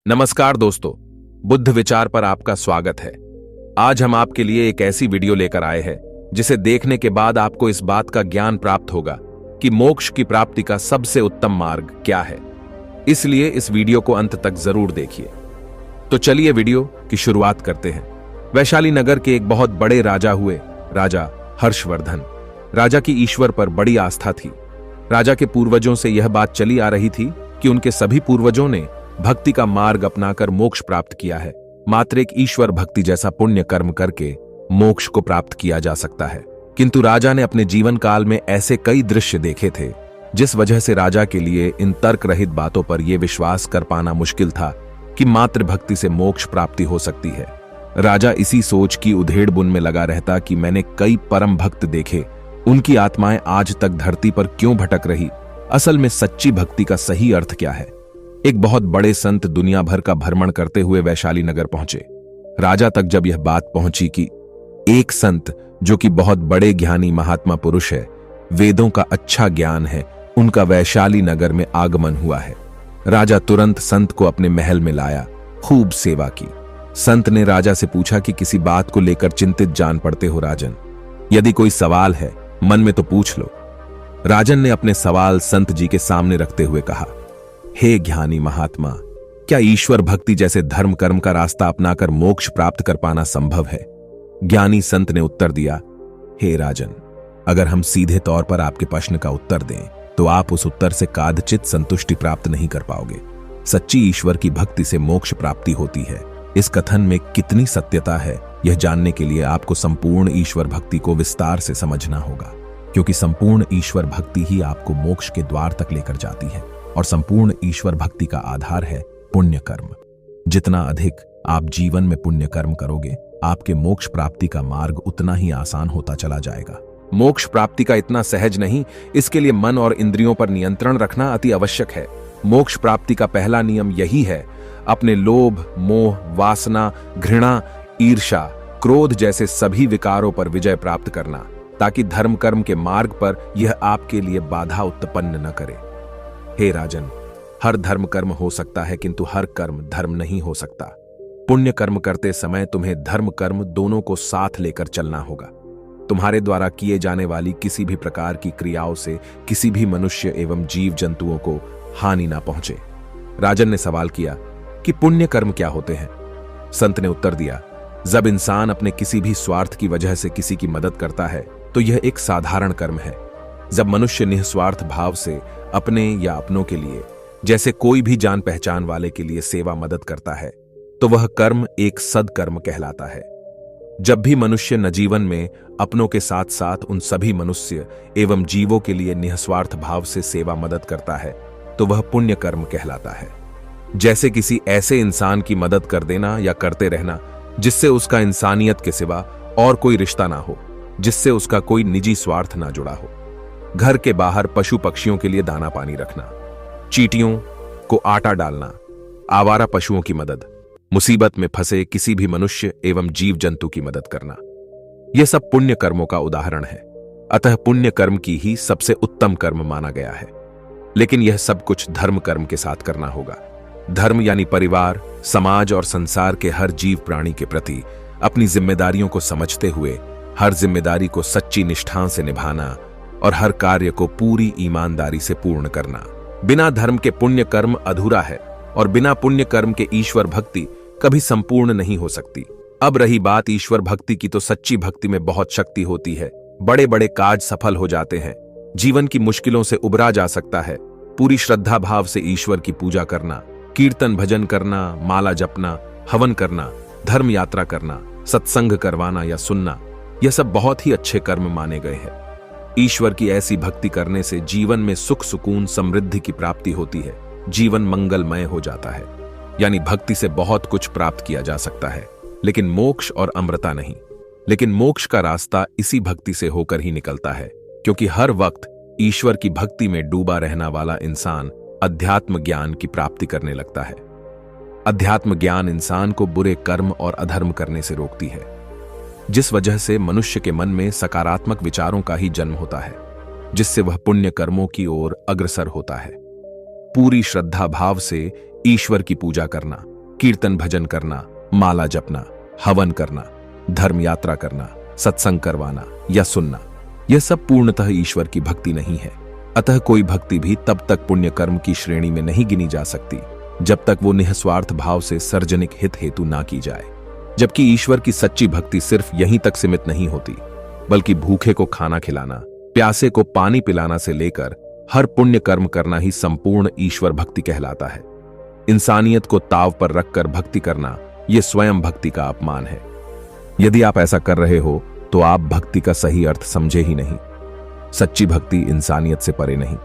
नमस्कार दोस्तों, बुद्ध विचार पर आपका स्वागत है। आज हम आपके लिए एक ऐसी वीडियो लेकर आए हैं जिसे देखने के बाद आपको इस बात का ज्ञान प्राप्त होगा कि मोक्ष की प्राप्ति का सबसे उत्तम मार्ग क्या है। इसलिए इस वीडियो को अंत तक जरूर देखिए। तो चलिए वीडियो की शुरुआत करते हैं। वैशाली नगर के एक बहुत बड़े राजा हुए, राजा हर्षवर्धन। राजा की ईश्वर पर बड़ी आस्था थी। राजा के पूर्वजों से यह बात चली आ रही थी कि उनके सभी पूर्वजों ने भक्ति का मार्ग अपनाकर मोक्ष प्राप्त किया है। मात्र एक ईश्वर भक्ति जैसा पुण्य कर्म करके मोक्ष को प्राप्त किया जा सकता है। किंतु राजा ने अपने जीवन काल में ऐसे कई दृश्य देखे थे जिस वजह से राजा के लिए इन तर्क रहित बातों पर यह विश्वास कर पाना मुश्किल था कि मात्र भक्ति से मोक्ष प्राप्ति हो सकती है। राजा इसी सोच की उधेड़-बुन में लगा रहता कि मैंने कई परम भक्त देखे, उनकी आत्माएं आज तक धरती पर क्यों भटक रही, असल में सच्ची भक्ति का सही अर्थ क्या है। एक बहुत बड़े संत दुनिया भर का भ्रमण करते हुए वैशाली नगर पहुंचे। राजा तक जब यह बात पहुंची कि एक संत जो कि बहुत बड़े ज्ञानी महात्मा पुरुष है, वेदों का अच्छा ज्ञान है, उनका वैशाली नगर में आगमन हुआ है। राजा तुरंत संत को अपने महल में लाया, खूब सेवा की। संत ने राजा से पूछा कि किसी बात को लेकर चिंतित जान पड़ते हो राजन? यदि कोई सवाल है मन में तो पूछ लो। राजन ने अपने सवाल संत जी के सामने रखते हुए कहा, हे ज्ञानी महात्मा, क्या ईश्वर भक्ति जैसे धर्म कर्म का रास्ता अपनाकर मोक्ष प्राप्त कर पाना संभव है? ज्ञानी संत ने उत्तर दिया, हे राजन, अगर हम सीधे तौर पर आपके प्रश्न का उत्तर दें तो आप उस उत्तर से कदाचित संतुष्टि प्राप्त नहीं कर पाओगे। सच्ची ईश्वर की भक्ति से मोक्ष प्राप्ति होती है। इस कथन में कितनी सत्यता है, यह जानने के लिए आपको संपूर्ण ईश्वर भक्ति को विस्तार से समझना होगा, क्योंकि संपूर्ण ईश्वर भक्ति ही आपको मोक्ष के द्वार तक लेकर जाती है और संपूर्ण ईश्वर भक्ति का आधार है पुण्य कर्म। जितना अधिक आप जीवन में पुण्य कर्म करोगे, आपके मोक्ष प्राप्ति का मार्ग उतना ही आसान होता चला जाएगा। मोक्ष प्राप्ति का इतना सहज नहीं, इसके लिए मन और इंद्रियों पर नियंत्रण रखना अति आवश्यक है। मोक्ष प्राप्ति का पहला नियम यही है, अपने लोभ, मोह, वासना, घृणा, ईर्ष्या, क्रोध जैसे सभी विकारों पर विजय प्राप्त करना, ताकि धर्म कर्म के मार्ग पर यह आपके लिए बाधा उत्पन्न न करे। हे राजन, हर धर्म कर्म हो सकता है किंतु हर कर्म धर्म नहीं हो सकता। पुण्य कर्म करते समय तुम्हें धर्म कर्म दोनों को साथ लेकर चलना होगा। तुम्हारे द्वारा किए जाने वाली किसी भी प्रकार की क्रियाओं से किसी भी मनुष्य एवं जीव जंतुओं को हानि ना पहुंचे। राजन ने सवाल किया कि पुण्य कर्म क्या होते हैं? संत ने उत्तर दिया, जब इंसान अपने किसी भी स्वार्थ की वजह से किसी की मदद करता है तो यह एक साधारण कर्म है। जब मनुष्य निस्वार्थ भाव से अपने या अपनों के लिए, जैसे कोई भी जान पहचान वाले के लिए सेवा मदद करता है तो वह कर्म एक सद्कर्म कहलाता है। जब भी मनुष्य नजीवन में अपनों के साथ साथ उन सभी मनुष्य एवं जीवों के लिए निस्वार्थ भाव से सेवा मदद करता है तो वह पुण्य कर्म कहलाता है। जैसे किसी ऐसे इंसान की मदद कर देना या करते रहना जिससे उसका इंसानियत के सिवा और कोई रिश्ता ना हो, जिससे उसका कोई निजी स्वार्थ ना जुड़ा हो। घर के बाहर पशु पक्षियों के लिए दाना पानी रखना, चींटियों को आटा डालना, आवारा पशुओं की मदद, मुसीबत में फंसे किसी भी मनुष्य एवं जीव जंतु की मदद करना, यह सब पुण्य कर्मों का उदाहरण है। अतः पुण्य कर्म की ही सबसे उत्तम कर्म माना गया है। लेकिन यह सब कुछ धर्म कर्म के साथ करना होगा। धर्म यानी परिवार, समाज और संसार के हर जीव प्राणी के प्रति अपनी जिम्मेदारियों को समझते हुए हर जिम्मेदारी को सच्ची निष्ठा से निभाना और हर कार्य को पूरी ईमानदारी से पूर्ण करना। बिना धर्म के पुण्य कर्म अधूरा है और बिना पुण्य कर्म के ईश्वर भक्ति कभी संपूर्ण नहीं हो सकती। अब रही बात ईश्वर भक्ति की, तो सच्ची भक्ति में बहुत शक्ति होती है। बड़े बड़े काज सफल हो जाते हैं, जीवन की मुश्किलों से उबरा जा सकता है। पूरी श्रद्धा भाव से ईश्वर की पूजा करना, कीर्तन भजन करना, माला जपना, हवन करना, धर्म यात्रा करना, सत्संग करवाना या सुनना, यह सब बहुत ही अच्छे कर्म माने गए हैं। ईश्वर की ऐसी भक्ति करने से जीवन में सुख सुकून समृद्धि की प्राप्ति होती है, जीवन मंगलमय हो जाता है। यानी भक्ति से बहुत कुछ प्राप्त किया जा सकता है, लेकिन मोक्ष और अमृता नहीं। लेकिन मोक्ष का रास्ता इसी भक्ति से होकर ही निकलता है, क्योंकि हर वक्त ईश्वर की भक्ति में डूबा रहना वाला इंसान अध्यात्म ज्ञान की प्राप्ति करने लगता है। अध्यात्म ज्ञान इंसान को बुरे कर्म और अधर्म करने से रोकती है, जिस वजह से मनुष्य के मन में सकारात्मक विचारों का ही जन्म होता है, जिससे वह पुण्य कर्मों की ओर अग्रसर होता है। पूरी श्रद्धा भाव से ईश्वर की पूजा करना, कीर्तन भजन करना, माला जपना, हवन करना, धर्म यात्रा करना, सत्संग करवाना या सुनना, यह सब पूर्णतः ईश्वर की भक्ति नहीं है। अतः कोई भक्ति भी तब तक पुण्य कर्म की श्रेणी में नहीं गिनी जा सकती जब तक वो निस्वार्थ भाव से सार्वजनिक हित हेतु ना की जाए। जबकि ईश्वर की सच्ची भक्ति सिर्फ यहीं तक सीमित नहीं होती, बल्कि भूखे को खाना खिलाना, प्यासे को पानी पिलाना से लेकर हर पुण्य कर्म करना ही संपूर्ण ईश्वर भक्ति कहलाता है। इंसानियत को ताव पर रखकर भक्ति करना यह स्वयं भक्ति का अपमान है। यदि आप ऐसा कर रहे हो तो आप भक्ति का सही अर्थ समझे ही नहीं। सच्ची भक्ति इंसानियत से परे नहीं।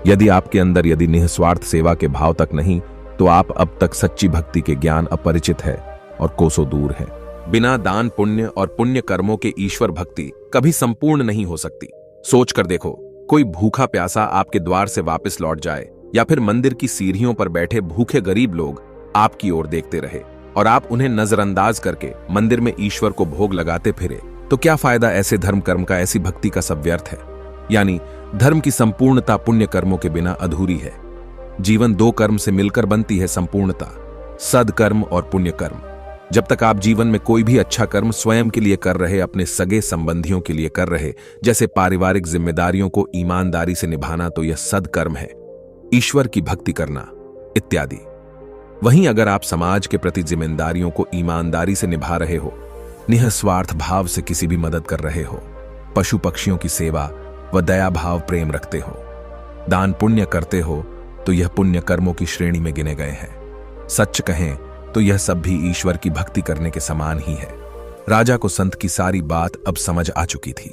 यदि आपके अंदर यदि निस्वार्थ सेवा के भाव तक नहीं, तो आप अब तक सच्ची भक्ति के ज्ञान अपरिचित है और कोसों दूर है। बिना दान पुण्य और पुण्य कर्मों के ईश्वर भक्ति कभी संपूर्ण नहीं हो सकती। सोच कर देखो, कोई भूखा प्यासा आपके द्वार से वापस लौट जाए या फिर मंदिर की सीढ़ियों पर बैठे भूखे गरीब लोग आपकी ओर देखते रहे और आप उन्हें नजरअंदाज करके मंदिर में ईश्वर को भोग लगाते फिरे, तो क्या फायदा ऐसे धर्म कर्म का, ऐसी भक्ति का सब व्यर्थ है। यानी धर्म की संपूर्णता पुण्य कर्मों के बिना अधूरी है। जीवन दो कर्म से मिलकर बनती है संपूर्णता, सदकर्म और पुण्य कर्म। जब तक आप जीवन में कोई भी अच्छा कर्म स्वयं के लिए कर रहे, अपने सगे संबंधियों के लिए कर रहे, जैसे पारिवारिक जिम्मेदारियों को ईमानदारी से निभाना, तो यह सदकर्म है, ईश्वर की भक्ति करना इत्यादि। वहीं अगर आप समाज के प्रति जिम्मेदारियों को ईमानदारी से निभा रहे हो, निस्वार्थ भाव से किसी भी मदद कर रहे हो, पशु पक्षियों की सेवा व दया भाव प्रेम रखते हो, दान पुण्य करते हो, तो यह पुण्य कर्मों की श्रेणी में गिने गए हैं। सच कहें तो यह सब भी ईश्वर की भक्ति करने के समान ही है। राजा को संत की सारी बात अब समझ आ चुकी थी।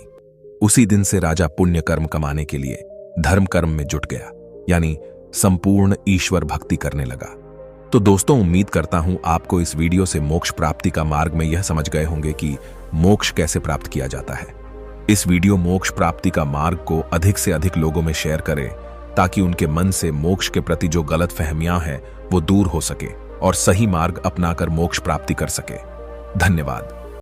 उसी दिन से राजा पुण्य कर्म कमाने के लिए धर्म कर्म में जुट गया, यानी संपूर्ण ईश्वर भक्ति करने लगा। तो दोस्तों, उम्मीद करता हूं आपको इस वीडियो से मोक्ष प्राप्ति का मार्ग में यह समझ गए होंगे कि मोक्ष कैसे प्राप्त किया जाता है। इस वीडियो मोक्ष प्राप्ति का मार्ग को अधिक से अधिक लोगों में शेयर करें, ताकि उनके मन से मोक्ष के प्रति जो गलत फहमियां हैं वो दूर हो सके और सही मार्ग अपनाकर मोक्ष प्राप्ति कर सके। धन्यवाद।